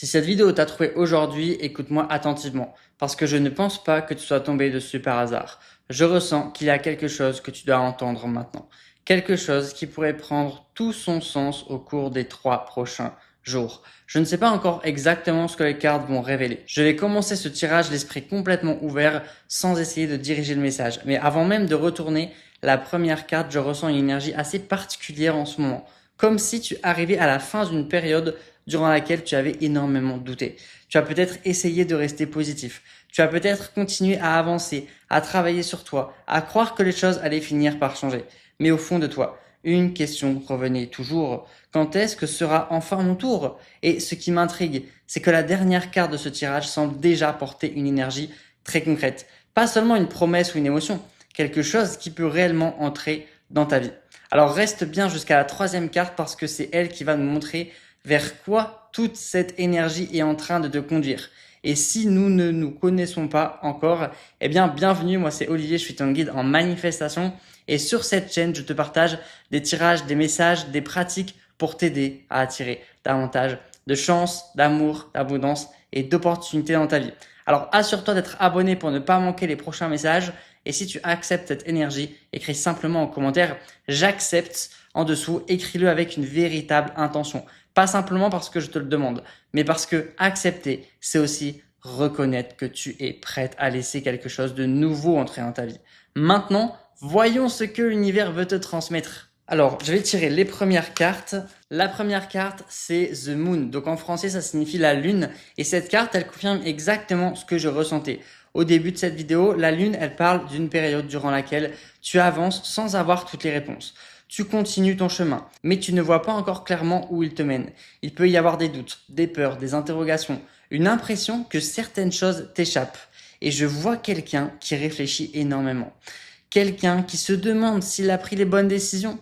Si cette vidéo t'a trouvé aujourd'hui, écoute-moi attentivement, parce que je ne pense pas que tu sois tombé dessus par hasard. Je ressens qu'il y a quelque chose que tu dois entendre maintenant. Quelque chose qui pourrait prendre tout son sens au cours des 3 prochains jours. Je ne sais pas encore exactement ce que les cartes vont révéler. Je vais commencer ce tirage l'esprit complètement ouvert, sans essayer de diriger le message. Mais avant même de retourner la première carte, je ressens une énergie assez particulière en ce moment. Comme si tu arrivais à la fin d'une période durant laquelle tu avais énormément douté. Tu as peut-être essayé de rester positif. Tu as peut-être continué à avancer, à travailler sur toi, à croire que les choses allaient finir par changer. Mais au fond de toi, une question revenait toujours. Quand est-ce que sera enfin mon tour? Et ce qui m'intrigue, c'est que la dernière carte de ce tirage semble déjà porter une énergie très concrète. Pas seulement une promesse ou une émotion, quelque chose qui peut réellement entrer dans ta vie. Alors reste bien jusqu'à la troisième carte parce que c'est elle qui va nous montrer vers quoi toute cette énergie est en train de te conduire. Et si nous ne nous connaissons pas encore, eh bien bienvenue, moi c'est Olivier, je suis ton guide en manifestation et sur cette chaîne je te partage des tirages, des messages, des pratiques pour t'aider à attirer davantage de chance, d'amour, d'abondance et d'opportunités dans ta vie. Alors assure-toi d'être abonné pour ne pas manquer les prochains messages et si tu acceptes cette énergie, écris simplement en commentaire « J'accepte » en dessous, écris-le avec une véritable intention. Pas simplement parce que je te le demande, mais parce que accepter, c'est aussi reconnaître que tu es prête à laisser quelque chose de nouveau entrer dans ta vie. Maintenant, voyons ce que l'univers veut te transmettre. Alors, je vais tirer les premières cartes. La première carte, c'est The Moon. Donc en français, ça signifie la lune. Et cette carte, elle confirme exactement ce que je ressentais. Au début de cette vidéo, la lune, elle parle d'une période durant laquelle tu avances sans avoir toutes les réponses. Tu continues ton chemin, mais tu ne vois pas encore clairement où il te mène. Il peut y avoir des doutes, des peurs, des interrogations, une impression que certaines choses t'échappent. Et je vois quelqu'un qui réfléchit énormément. Quelqu'un qui se demande s'il a pris les bonnes décisions.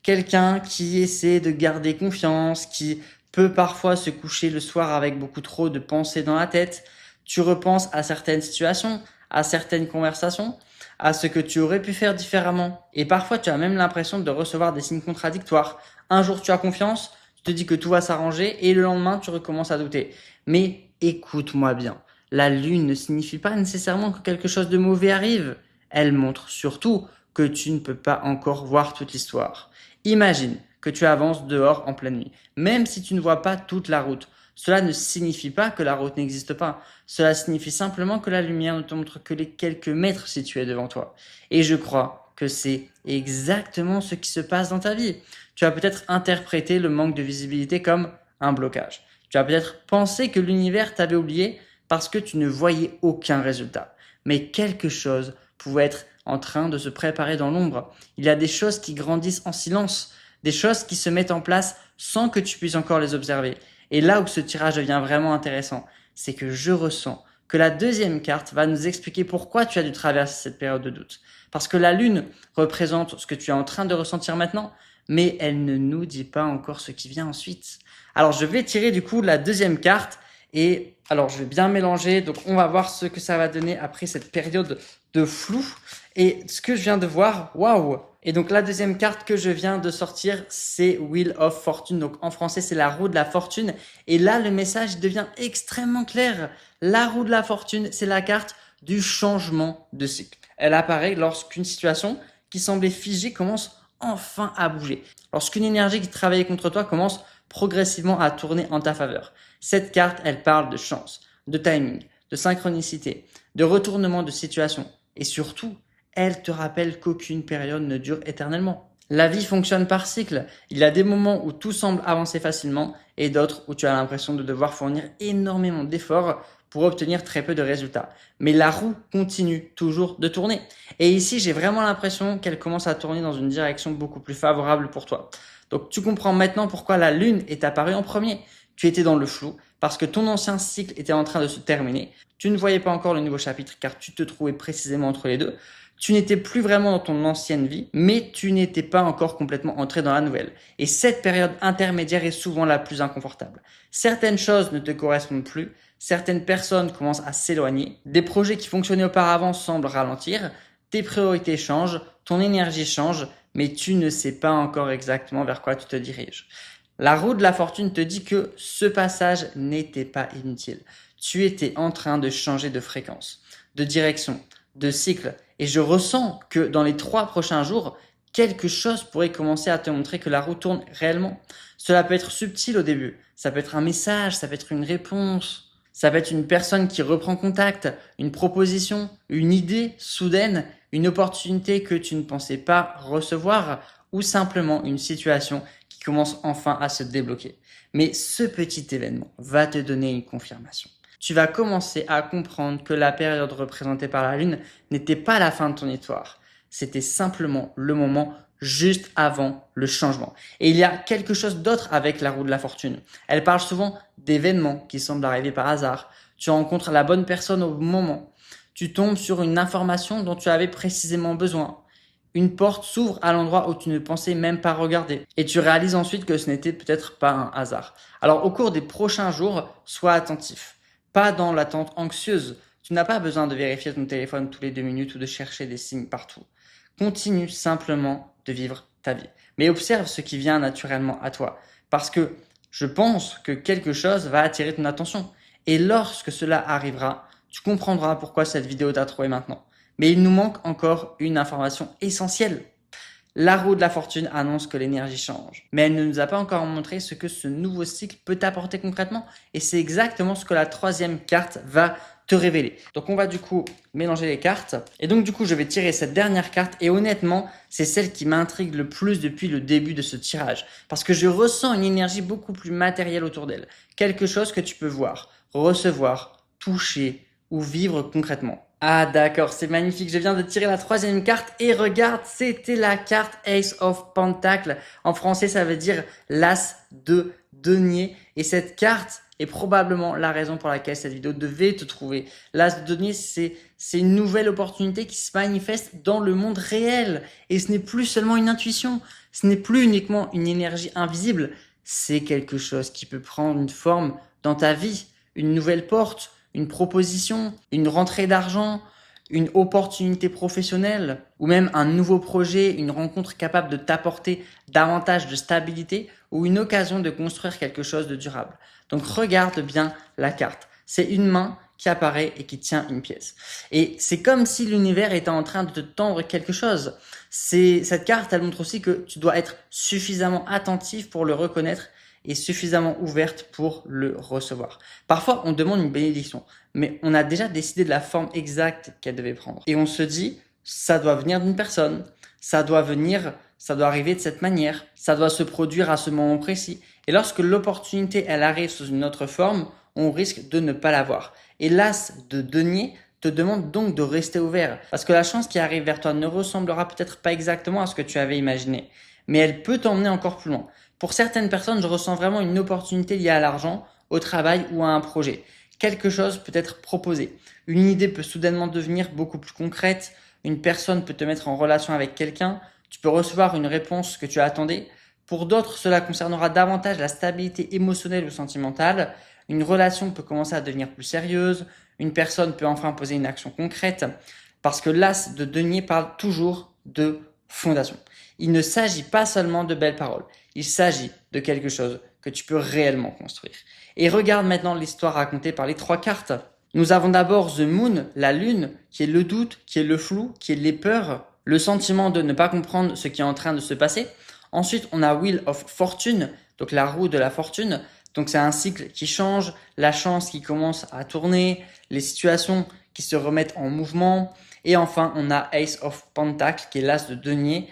Quelqu'un qui essaie de garder confiance, qui peut parfois se coucher le soir avec beaucoup trop de pensées dans la tête. Tu repenses à certaines situations, à certaines conversations, à ce que tu aurais pu faire différemment. Et parfois, tu as même l'impression de recevoir des signes contradictoires. Un jour, tu as confiance, tu te dis que tout va s'arranger et le lendemain, tu recommences à douter. Mais écoute-moi bien. La lune ne signifie pas nécessairement que quelque chose de mauvais arrive. Elle montre surtout que tu ne peux pas encore voir toute l'histoire. Imagine que tu avances dehors en pleine nuit, même si tu ne vois pas toute la route. Cela ne signifie pas que la route n'existe pas. Cela signifie simplement que la lumière ne te montre que les quelques mètres situés devant toi. Et je crois que c'est exactement ce qui se passe dans ta vie. Tu as peut-être interprété le manque de visibilité comme un blocage. Tu as peut-être pensé que l'univers t'avait oublié parce que tu ne voyais aucun résultat. Mais quelque chose pouvait être en train de se préparer dans l'ombre. Il y a des choses qui grandissent en silence, des choses qui se mettent en place sans que tu puisses encore les observer. Et là où ce tirage devient vraiment intéressant, c'est que je ressens que la deuxième carte va nous expliquer pourquoi tu as dû traverser cette période de doute. Parce que la lune représente ce que tu es en train de ressentir maintenant, mais elle ne nous dit pas encore ce qui vient ensuite. Alors je vais tirer du coup la deuxième carte et alors je vais bien mélanger, donc on va voir ce que ça va donner après cette période de flou. Et ce que je viens de voir, waouh! Et donc la deuxième carte que je viens de sortir, c'est Wheel of Fortune. Donc en français, c'est la roue de la fortune. Et là, le message devient extrêmement clair. La roue de la fortune, c'est la carte du changement de cycle. Elle apparaît lorsqu'une situation qui semblait figée commence enfin à bouger. Lorsqu'une énergie qui travaillait contre toi commence progressivement à tourner en ta faveur. Cette carte, elle parle de chance, de timing, de synchronicité, de retournement de situation. Et surtout, elle te rappelle qu'aucune période ne dure éternellement. La vie fonctionne par cycle. Il y a des moments où tout semble avancer facilement et d'autres où tu as l'impression de devoir fournir énormément d'efforts pour obtenir très peu de résultats. Mais la roue continue toujours de tourner. Et ici, j'ai vraiment l'impression qu'elle commence à tourner dans une direction beaucoup plus favorable pour toi. Donc tu comprends maintenant pourquoi la lune est apparue en premier. Tu étais dans le flou parce que ton ancien cycle était en train de se terminer. Tu ne voyais pas encore le nouveau chapitre car tu te trouvais précisément entre les deux. Tu n'étais plus vraiment dans ton ancienne vie, mais tu n'étais pas encore complètement entré dans la nouvelle. Et cette période intermédiaire est souvent la plus inconfortable. Certaines choses ne te correspondent plus, certaines personnes commencent à s'éloigner, des projets qui fonctionnaient auparavant semblent ralentir, tes priorités changent, ton énergie change, mais tu ne sais pas encore exactement vers quoi tu te diriges. La roue de la fortune te dit que ce passage n'était pas inutile. Tu étais en train de changer de fréquence, de direction, de cycle. Et je ressens que dans les 3 prochains jours, quelque chose pourrait commencer à te montrer que la roue tourne réellement. Cela peut être subtil au début. Ça peut être un message, ça peut être une réponse. Ça peut être une personne qui reprend contact, une proposition, une idée soudaine, une opportunité que tu ne pensais pas recevoir ou simplement une situation qui commence enfin à se débloquer. Mais ce petit événement va te donner une confirmation. Tu vas commencer à comprendre que la période représentée par la Lune n'était pas la fin de ton histoire. C'était simplement le moment juste avant le changement. Et il y a quelque chose d'autre avec la roue de la fortune. Elle parle souvent d'événements qui semblent arriver par hasard. Tu rencontres la bonne personne au bon moment. Tu tombes sur une information dont tu avais précisément besoin. Une porte s'ouvre à l'endroit où tu ne pensais même pas regarder. Et tu réalises ensuite que ce n'était peut-être pas un hasard. Alors au cours des prochains jours, sois attentif. Pas dans l'attente anxieuse. Tu n'as pas besoin de vérifier ton téléphone tous les 2 minutes ou de chercher des signes partout. Continue simplement de vivre ta vie. Mais observe ce qui vient naturellement à toi. Parce que je pense que quelque chose va attirer ton attention. Et lorsque cela arrivera, tu comprendras pourquoi cette vidéo t'a trouvé maintenant. Mais il nous manque encore une information essentielle. La roue de la fortune annonce que l'énergie change. Mais elle ne nous a pas encore montré ce que ce nouveau cycle peut t'apporter concrètement. Et c'est exactement ce que la 3e carte va te révéler. Donc on va du coup mélanger les cartes. Et donc du coup je vais tirer cette dernière carte. Et honnêtement c'est celle qui m'intrigue le plus depuis le début de ce tirage. Parce que je ressens une énergie beaucoup plus matérielle autour d'elle. Quelque chose que tu peux voir, recevoir, toucher ou vivre concrètement. Ah d'accord, c'est magnifique, je viens de tirer la 3e carte et regarde, c'était la carte Ace of Pentacles. En français, ça veut dire l'as de denier. Et cette carte est probablement la raison pour laquelle cette vidéo devait te trouver. L'as de denier, c'est une nouvelle opportunité qui se manifeste dans le monde réel. Et ce n'est plus seulement une intuition, ce n'est plus uniquement une énergie invisible, c'est quelque chose qui peut prendre une forme dans ta vie, une nouvelle porte, une proposition, une rentrée d'argent, une opportunité professionnelle ou même un nouveau projet, une rencontre capable de t'apporter davantage de stabilité ou une occasion de construire quelque chose de durable. Donc regarde bien la carte. C'est une main qui apparaît et qui tient une pièce. Et c'est comme si l'univers était en train de te tendre quelque chose. Cette carte, elle montre aussi que tu dois être suffisamment attentif pour le reconnaître et suffisamment ouverte pour le recevoir. Parfois, on demande une bénédiction, mais on a déjà décidé de la forme exacte qu'elle devait prendre. Et on se dit, ça doit venir d'une personne, ça doit arriver de cette manière, ça doit se produire à ce moment précis. Et lorsque l'opportunité, elle arrive sous une autre forme, on risque de ne pas l'avoir. Et l'as de denier te demande donc de rester ouvert, parce que la chance qui arrive vers toi ne ressemblera peut-être pas exactement à ce que tu avais imaginé, mais elle peut t'emmener encore plus loin. Pour certaines personnes, je ressens vraiment une opportunité liée à l'argent, au travail ou à un projet. Quelque chose peut être proposé. Une idée peut soudainement devenir beaucoup plus concrète. Une personne peut te mettre en relation avec quelqu'un. Tu peux recevoir une réponse que tu attendais. Pour d'autres, cela concernera davantage la stabilité émotionnelle ou sentimentale. Une relation peut commencer à devenir plus sérieuse. Une personne peut enfin poser une action concrète. Parce que l'as de denier parle toujours de fondation. Il ne s'agit pas seulement de belles paroles. Il s'agit de quelque chose que tu peux réellement construire. Et regarde maintenant l'histoire racontée par les 3 cartes. Nous avons d'abord The Moon, la lune, qui est le doute, qui est le flou, qui est les peurs, le sentiment de ne pas comprendre ce qui est en train de se passer. Ensuite, on a Wheel of Fortune, donc la roue de la fortune. Donc c'est un cycle qui change, la chance qui commence à tourner, les situations qui se remettent en mouvement. Et enfin, on a Ace of Pentacles, qui est l'as de denier,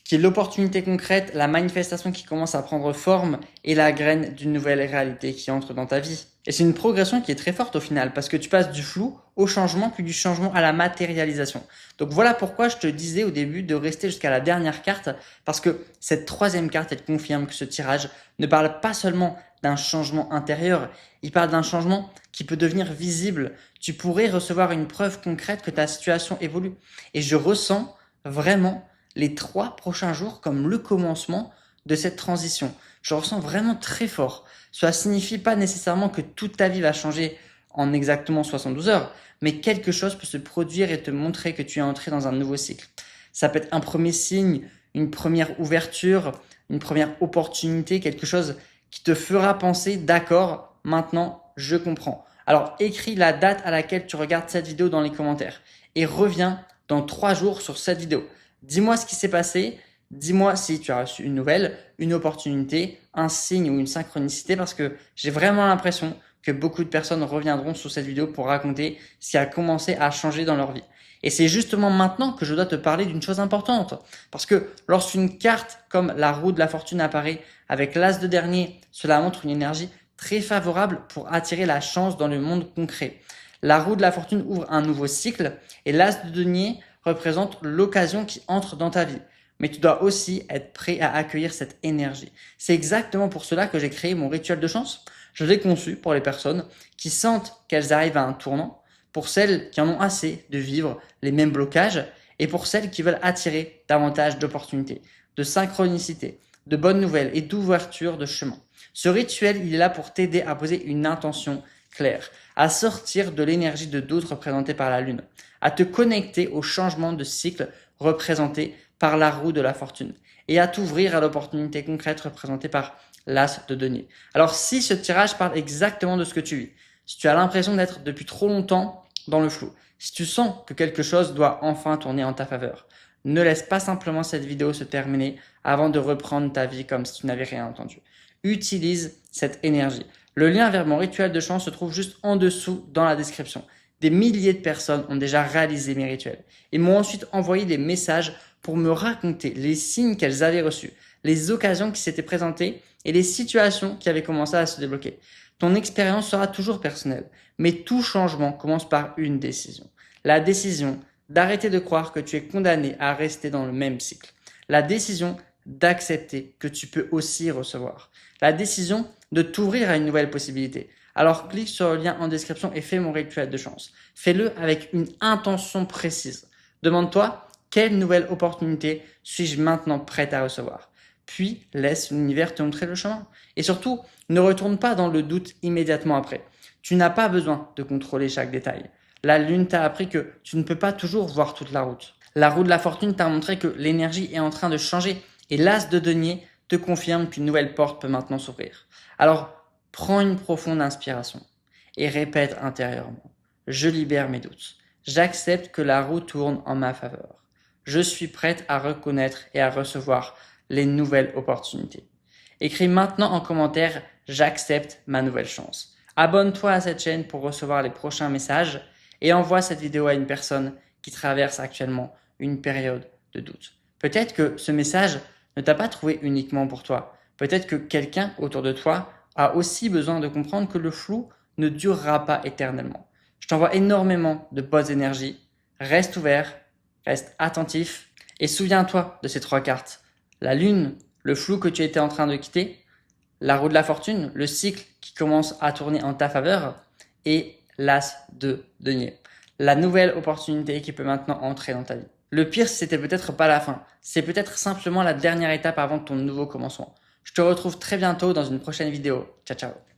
qui est l'opportunité concrète, la manifestation qui commence à prendre forme et la graine d'une nouvelle réalité qui entre dans ta vie. Et c'est une progression qui est très forte au final, parce que tu passes du flou au changement, puis du changement à la matérialisation. Donc voilà pourquoi je te disais au début de rester jusqu'à la dernière carte, parce que cette 3e carte, elle confirme que ce tirage ne parle pas seulement d'un changement intérieur, il parle d'un changement qui peut devenir visible. Tu pourrais recevoir une preuve concrète que ta situation évolue. Et je ressens vraiment les 3 prochains jours comme le commencement de cette transition. Je ressens vraiment très fort. Cela signifie pas nécessairement que toute ta vie va changer en exactement 72 heures, mais quelque chose peut se produire et te montrer que tu es entré dans un nouveau cycle. Ça peut être un premier signe, une première ouverture, une première opportunité, quelque chose qui te fera penser d'accord, maintenant je comprends. Alors écris la date à laquelle tu regardes cette vidéo dans les commentaires et reviens dans 3 jours sur cette vidéo. Dis-moi ce qui s'est passé, dis-moi si tu as reçu une nouvelle, une opportunité, un signe ou une synchronicité parce que j'ai vraiment l'impression que beaucoup de personnes reviendront sur cette vidéo pour raconter ce qui a commencé à changer dans leur vie. Et c'est justement maintenant que je dois te parler d'une chose importante. Parce que lorsqu'une carte comme la roue de la fortune apparaît avec l'as de dernier, cela montre une énergie très favorable pour attirer la chance dans le monde concret. La roue de la fortune ouvre un nouveau cycle et l'as de denier représente l'occasion qui entre dans ta vie. Mais tu dois aussi être prêt à accueillir cette énergie. C'est exactement pour cela que j'ai créé mon rituel de chance. Je l'ai conçu pour les personnes qui sentent qu'elles arrivent à un tournant, pour celles qui en ont assez de vivre les mêmes blocages et pour celles qui veulent attirer davantage d'opportunités, de synchronicité, de bonnes nouvelles et d'ouverture de chemin. Ce rituel, il est là pour t'aider à poser une intention claire, à sortir de l'énergie de doute représentée par la lune, à te connecter au changement de cycle représenté par la roue de la fortune et à t'ouvrir à l'opportunité concrète représentée par l'as de denier. Alors si ce tirage parle exactement de ce que tu vis, si tu as l'impression d'être depuis trop longtemps dans le flou, si tu sens que quelque chose doit enfin tourner en ta faveur, ne laisse pas simplement cette vidéo se terminer avant de reprendre ta vie comme si tu n'avais rien entendu. Utilise cette énergie. Le lien vers mon rituel de chance se trouve juste en dessous dans la description. Des milliers de personnes ont déjà réalisé mes rituels et m'ont ensuite envoyé des messages pour me raconter les signes qu'elles avaient reçus, les occasions qui s'étaient présentées et les situations qui avaient commencé à se débloquer. Ton expérience sera toujours personnelle, mais tout changement commence par une décision. La décision d'arrêter de croire que tu es condamné à rester dans le même cycle. La décision d'accepter que tu peux aussi recevoir. La décision de t'ouvrir à une nouvelle possibilité. Alors clique sur le lien en description et fais mon rituel de chance. Fais-le avec une intention précise. Demande-toi, quelle nouvelle opportunité suis-je maintenant prête à recevoir? Puis laisse l'univers te montrer le chemin. Et surtout, ne retourne pas dans le doute immédiatement après. Tu n'as pas besoin de contrôler chaque détail. La lune t'a appris que tu ne peux pas toujours voir toute la route. La roue de la fortune t'a montré que l'énergie est en train de changer et l'as de denier te confirme qu'une nouvelle porte peut maintenant s'ouvrir. Alors, prends une profonde inspiration et répète intérieurement. Je libère mes doutes. J'accepte que la roue tourne en ma faveur. Je suis prête à reconnaître et à recevoir les nouvelles opportunités. Écris maintenant en commentaire « J'accepte ma nouvelle chance ». Abonne-toi à cette chaîne pour recevoir les prochains messages et envoie cette vidéo à une personne qui traverse actuellement une période de doute. Peut-être que ce message ne t'a pas trouvé uniquement pour toi. Peut-être que quelqu'un autour de toi a aussi besoin de comprendre que le flou ne durera pas éternellement. Je t'envoie énormément de bonnes énergies. Reste ouvert, reste attentif et souviens-toi de ces 3 cartes. La lune, le flou que tu étais en train de quitter, la roue de la fortune, le cycle qui commence à tourner en ta faveur et l'as de denier, la nouvelle opportunité qui peut maintenant entrer dans ta vie. Le pire, c'était peut-être pas la fin, c'est peut-être simplement la dernière étape avant ton nouveau commencement. Je te retrouve très bientôt dans une prochaine vidéo. Ciao, ciao.